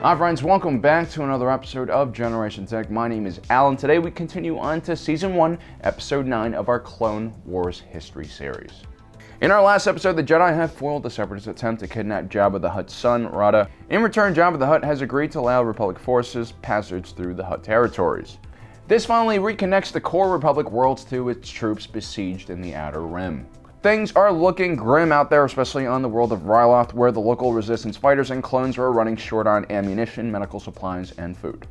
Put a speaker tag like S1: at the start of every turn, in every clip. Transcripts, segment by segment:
S1: Hi friends, welcome back to another episode of Generation Tech. My name is Alan. Today we continue on to Season 1, Episode 9 of our Clone Wars history series. In our last episode, the Jedi have foiled the Separatist attempt to kidnap Jabba the Hutt's son, Rada. In return, Jabba the Hutt has agreed to allow Republic forces passage through the Hutt territories. This finally reconnects the core Republic worlds to its troops besieged in the Outer Rim. Things are looking grim out there, especially on the world of Ryloth, where the local resistance fighters and clones are running short on ammunition, medical supplies, and food.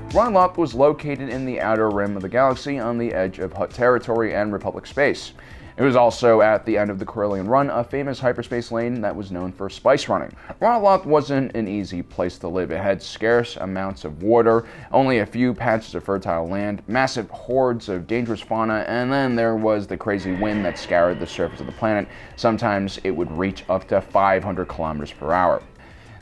S1: Ryloth was located in the outer rim of the galaxy on the edge of Hutt territory and Republic space. It was also at the end of the Corellian Run, a famous hyperspace lane that was known for spice running. Ryloth wasn't an easy place to live. It had scarce amounts of water, only a few patches of fertile land, massive hordes of dangerous fauna, and then there was the crazy wind that scoured the surface of the planet. Sometimes it would reach up to 500 kilometers per hour.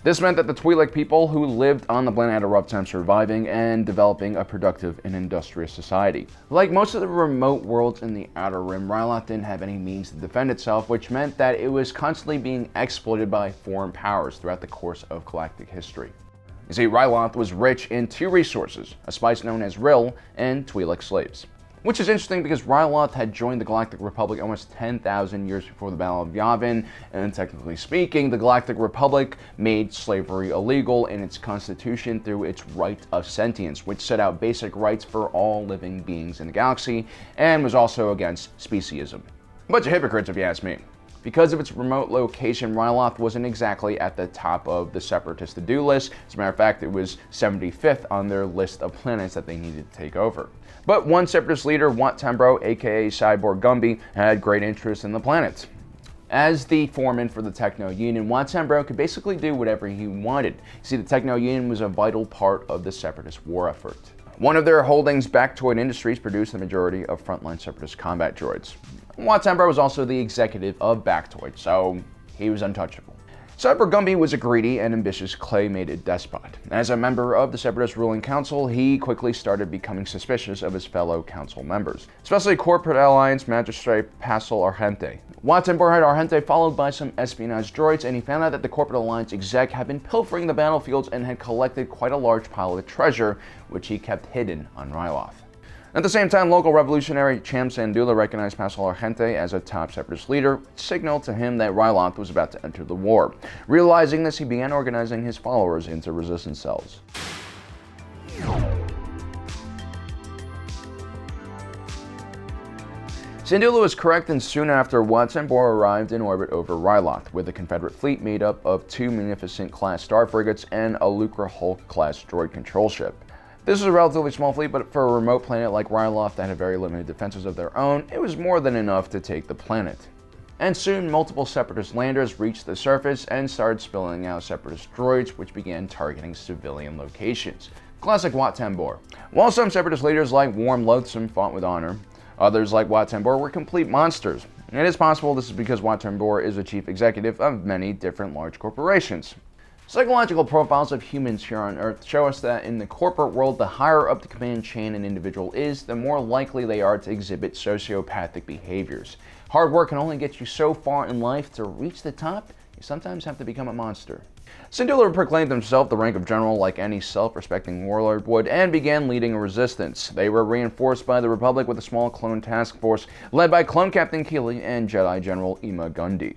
S1: This meant that the Twi'lek people who lived on the planet had a rough time surviving and developing a productive and industrious society. Like most of the remote worlds in the Outer Rim, Ryloth didn't have any means to defend itself, which meant that it was constantly being exploited by foreign powers throughout the course of galactic history. You see, Ryloth was rich in two resources, a spice known as Rill and Twi'lek slaves. Which is interesting because Ryloth had joined the Galactic Republic almost 10,000 years before the Battle of Yavin, and technically speaking, the Galactic Republic made slavery illegal in its constitution through its right of sentience, which set out basic rights for all living beings in the galaxy, and was also against speciesism. A bunch of hypocrites if you ask me. Because of its remote location, Ryloth wasn't exactly at the top of the Separatist to-do list. As a matter of fact, it was 75th on their list of planets that they needed to take over. But one Separatist leader, Wat Tambro, aka Cyborg Gumby, had great interest in the planet. As the foreman for the Techno Union, Wat Tambro could basically do whatever he wanted. You see, the Techno Union was a vital part of the Separatist war effort. One of their holdings, Bactoid Industries, produced the majority of frontline Separatist combat droids. Wat Tambro was also the executive of Bactoid, so he was untouchable. Cyborg Gumby was a greedy and ambitious clay-mated despot. As a member of the Separatist ruling council, he quickly started becoming suspicious of his fellow council members, especially Corporate Alliance Magistrate Pascal Argente. Wat Tambro had Argente followed by some espionage droids, and he found out that the Corporate Alliance exec had been pilfering the battlefields and had collected quite a large pile of treasure, which he kept hidden on Ryloth. At the same time, local revolutionary Cham Syndulla recognized Pascal Argente as a top Separatist leader, which signaled to him that Ryloth was about to enter the war. Realizing this, he began organizing his followers into resistance cells. Syndulla was correct, and soon after, Wat Tambro arrived in orbit over Ryloth, with a Confederate fleet made up of two Munificent-class star frigates and a Lucre Hulk-class droid control ship. This was a relatively small fleet, but for a remote planet like Ryloth that had very limited defenses of their own, it was more than enough to take the planet. And soon, multiple Separatist landers reached the surface and started spilling out Separatist droids, which began targeting civilian locations. Classic Wat Tambro. While some Separatist leaders like Warm Loathsome fought with honor, others like Wat Tambro were complete monsters. It is possible this is because Wat Tambro is the chief executive of many different large corporations. Psychological profiles of humans here on Earth show us that in the corporate world, the higher up the command chain an individual is, the more likely they are to exhibit sociopathic behaviors. Hard work can only get you so far in life. To reach the top, you sometimes have to become a monster. Syndulla proclaimed himself the rank of general like any self-respecting warlord would, and began leading a resistance. They were reinforced by the Republic with a small clone task force led by Clone Captain Keeley and Jedi General Ima Gundy.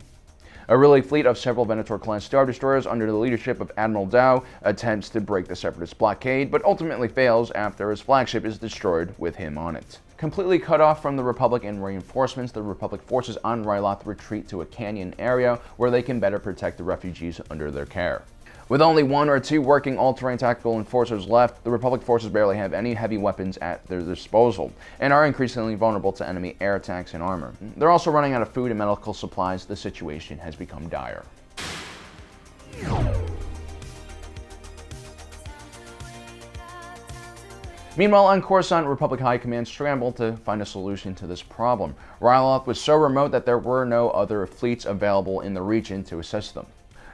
S1: A relic fleet of several Venator-class Star Destroyers under the leadership of Admiral Dow attempts to break the Separatist blockade, but ultimately fails after his flagship is destroyed with him on it. Completely cut off from the Republic and reinforcements, the Republic forces on Ryloth retreat to a canyon area where they can better protect the refugees under their care. With only one or two working all-terrain tactical enforcers left, the Republic forces barely have any heavy weapons at their disposal, and are increasingly vulnerable to enemy air attacks and armor. They're also running out of food and medical supplies. The situation has become dire. Meanwhile, on Coruscant, Republic High Command scrambled to find a solution to this problem. Ryloth was so remote that there were no other fleets available in the region to assist them.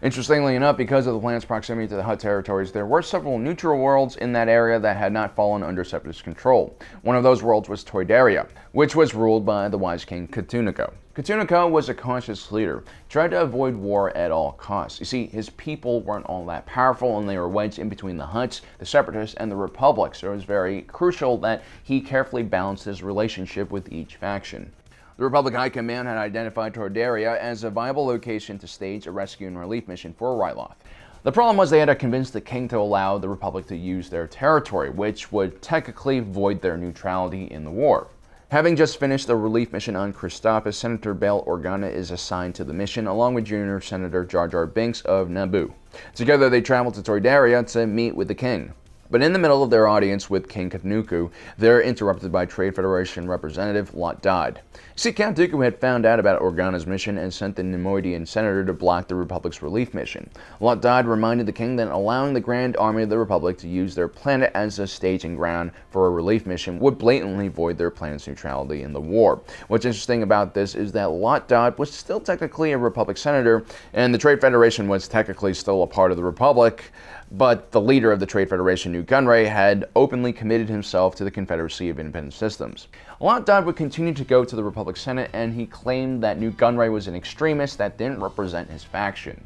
S1: Interestingly enough, because of the planet's proximity to the Hutt territories, there were several neutral worlds in that area that had not fallen under Separatist control. One of those worlds was Toydaria, which was ruled by the wise king Cthulhu. Cthulhu was a cautious leader, tried to avoid war at all costs. You see, his people weren't all that powerful, and they were wedged in between the Hutts, the Separatists, and the Republic, so it was very crucial that he carefully balanced his relationship with each faction. The Republic High Command had identified Toydaria as a viable location to stage a rescue and relief mission for Ryloth. The problem was they had to convince the king to allow the Republic to use their territory, which would technically void their neutrality in the war. Having just finished the relief mission on Christophsis, Senator Bail Organa is assigned to the mission, along with Junior Senator Jar Binks of Naboo. Together they travel to Toydaria to meet with the king. But in the middle of their audience with King Cthulhu, they're interrupted by Trade Federation representative Lot Dodd. See, Count Dooku had found out about Organa's mission and sent the Nemoidian senator to block the Republic's relief mission. Lot Dodd reminded the king that allowing the Grand Army of the Republic to use their planet as a staging ground for a relief mission would blatantly void their planet's neutrality in the war. What's interesting about this is that Lot Dodd was still technically a Republic senator, and the Trade Federation was technically still a part of the Republic, but the leader of the Trade Federation, Newt Gunray, had openly committed himself to the Confederacy of Independent Systems. Lot Dodd would continue to go to the Republic Senate, and he claimed that Newt Gunray was an extremist that didn't represent his faction.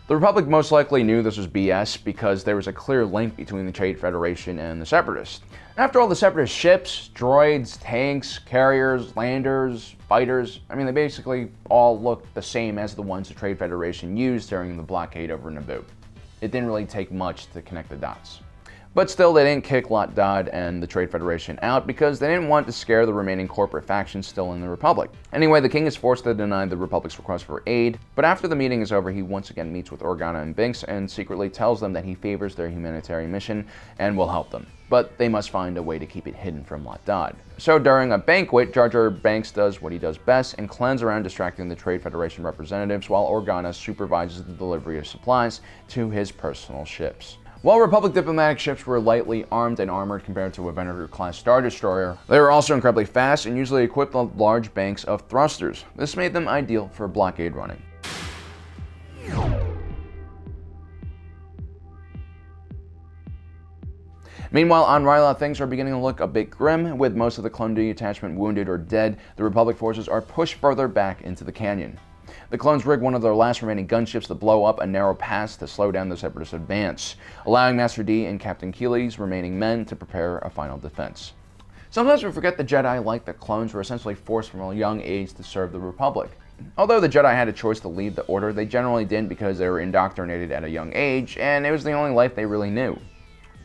S1: The Republic most likely knew this was BS because there was a clear link between the Trade Federation and the Separatists. After all, the Separatist ships, droids, tanks, carriers, landers, fighters, they basically all looked the same as the ones the Trade Federation used during the blockade over Naboo. It didn't really take much to connect the dots. But still, they didn't kick Lot Dodd and the Trade Federation out because they didn't want to scare the remaining corporate factions still in the Republic. Anyway, the king is forced to deny the Republic's request for aid, but after the meeting is over, he once again meets with Organa and Binks and secretly tells them that he favors their humanitarian mission and will help them. But they must find a way to keep it hidden from Lot Dodd. So during a banquet, Jar Binks does what he does best and clowns around distracting the Trade Federation representatives while Organa supervises the delivery of supplies to his personal ships. While Republic diplomatic ships were lightly armed and armored compared to a Venator-class Star Destroyer, they were also incredibly fast and usually equipped with large banks of thrusters. This made them ideal for blockade running. Meanwhile, on Ryloth, things are beginning to look a bit grim. With most of the clone detachment wounded or dead, the Republic forces are pushed further back into the canyon. The clones rig one of their last remaining gunships to blow up a narrow pass to slow down the Separatist advance, allowing Master D and Captain Keeley's remaining men to prepare a final defense. Sometimes we forget the Jedi, like the clones, were essentially forced from a young age to serve the Republic. Although the Jedi had a choice to lead the Order, they generally didn't because they were indoctrinated at a young age, and it was the only life they really knew.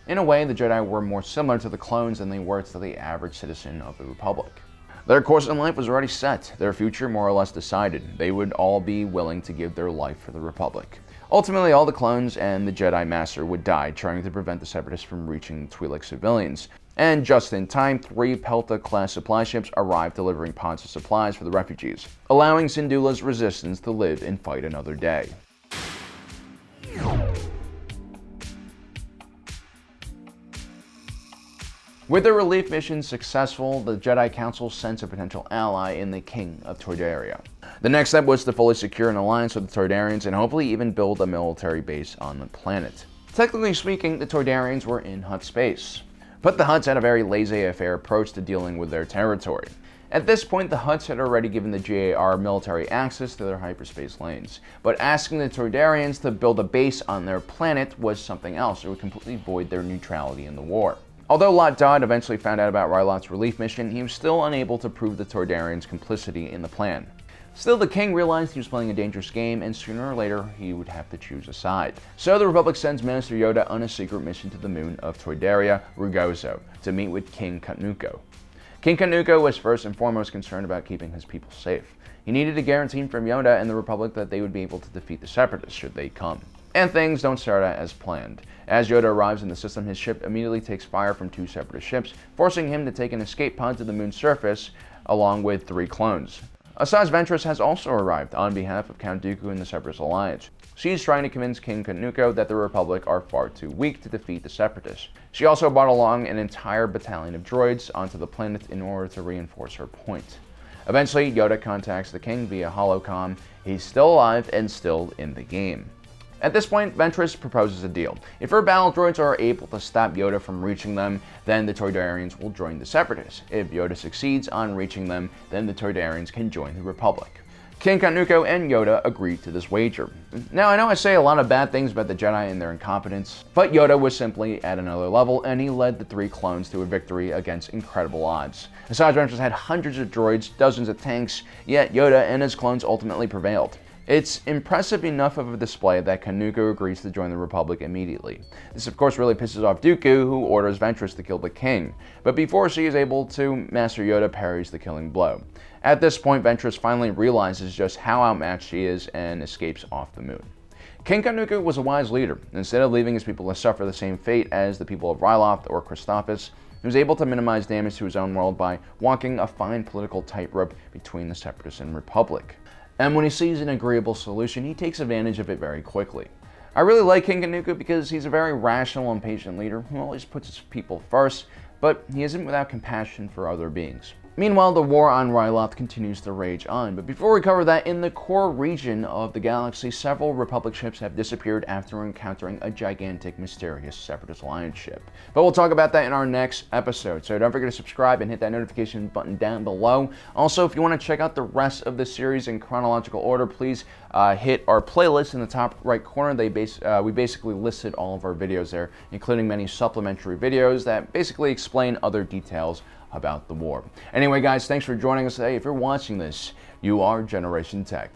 S1: In a way, the Jedi were more similar to the clones than they were to the average citizen of the Republic. Their course in life was already set, their future more or less decided. They would all be willing to give their life for the Republic. Ultimately, all the clones and the Jedi Master would die trying to prevent the Separatists from reaching the Twi'lek civilians. And just in time, 3 Pelta-class supply ships arrived delivering pods of supplies for the refugees, allowing Syndulla's resistance to live and fight another day. With their relief mission successful, the Jedi Council sends a potential ally in the King of Toydaria. The next step was to fully secure an alliance with the Toydarians and hopefully even build a military base on the planet. Technically speaking, the Toydarians were in Hutt space, but the Hutts had a very laissez-faire approach to dealing with their territory. At this point, the Hutts had already given the JAR military access to their hyperspace lanes, but asking the Toydarians to build a base on their planet was something else. It would completely void their neutrality in the war. Although Lot Dodd eventually found out about Ryloth's relief mission, he was still unable to prove the Toydarians' complicity in the plan. Still, the king realized he was playing a dangerous game, and sooner or later, he would have to choose a side. So the Republic sends Minister Yoda on a secret mission to the moon of Toydaria, Rugozo, to meet with King Cthulhu. King Cthulhu was first and foremost concerned about keeping his people safe. He needed a guarantee from Yoda and the Republic that they would be able to defeat the Separatists should they come. And things don't start out as planned. As Yoda arrives in the system, his ship immediately takes fire from 2 Separatist ships, forcing him to take an escape pod to the moon's surface, along with 3 clones. Asajj Ventress has also arrived on behalf of Count Dooku and the Separatist Alliance. She's trying to convince King Cthulhu that the Republic are far too weak to defeat the Separatists. She also brought along an entire battalion of droids onto the planet in order to reinforce her point. Eventually, Yoda contacts the king via holocom. He's still alive and still in the game. At this point, Ventress proposes a deal. If her battle droids are able to stop Yoda from reaching them, then the Toydarians will join the Separatists. If Yoda succeeds on reaching them, then the Toydarians can join the Republic. King Kanuko and Yoda agreed to this wager. Now, I know I say a lot of bad things about the Jedi and their incompetence, but Yoda was simply at another level, and he led the 3 clones to a victory against incredible odds. Asajj Ventress had hundreds of droids, dozens of tanks, yet Yoda and his clones ultimately prevailed. It's impressive enough of a display that Kanuko agrees to join the Republic immediately. This of course really pisses off Dooku, who orders Ventress to kill the king, but before she is able to, Master Yoda parries the killing blow. At this point, Ventress finally realizes just how outmatched she is and escapes off the moon. King Kanuko was a wise leader. Instead of leaving his people to suffer the same fate as the people of Ryloth or Christophsis, he was able to minimize damage to his own world by walking a fine political tightrope between the Separatists and Republic. And when he sees an agreeable solution, he takes advantage of it very quickly. I really like King Kanuko because he's a very rational and patient leader who always puts his people first, but he isn't without compassion for other beings. Meanwhile, the war on Ryloth continues to rage on, but before we cover that, in the core region of the galaxy, several Republic ships have disappeared after encountering a gigantic, mysterious Separatist Alliance ship. But we'll talk about that in our next episode, so don't forget to subscribe and hit that notification button down below. Also, if you want to check out the rest of the series in chronological order, please hit our playlist in the top right corner. We basically listed all of our videos there, including many supplementary videos that basically explain other details about the war. Anyway guys, thanks for joining us today. If you're watching this, you are Generation Tech.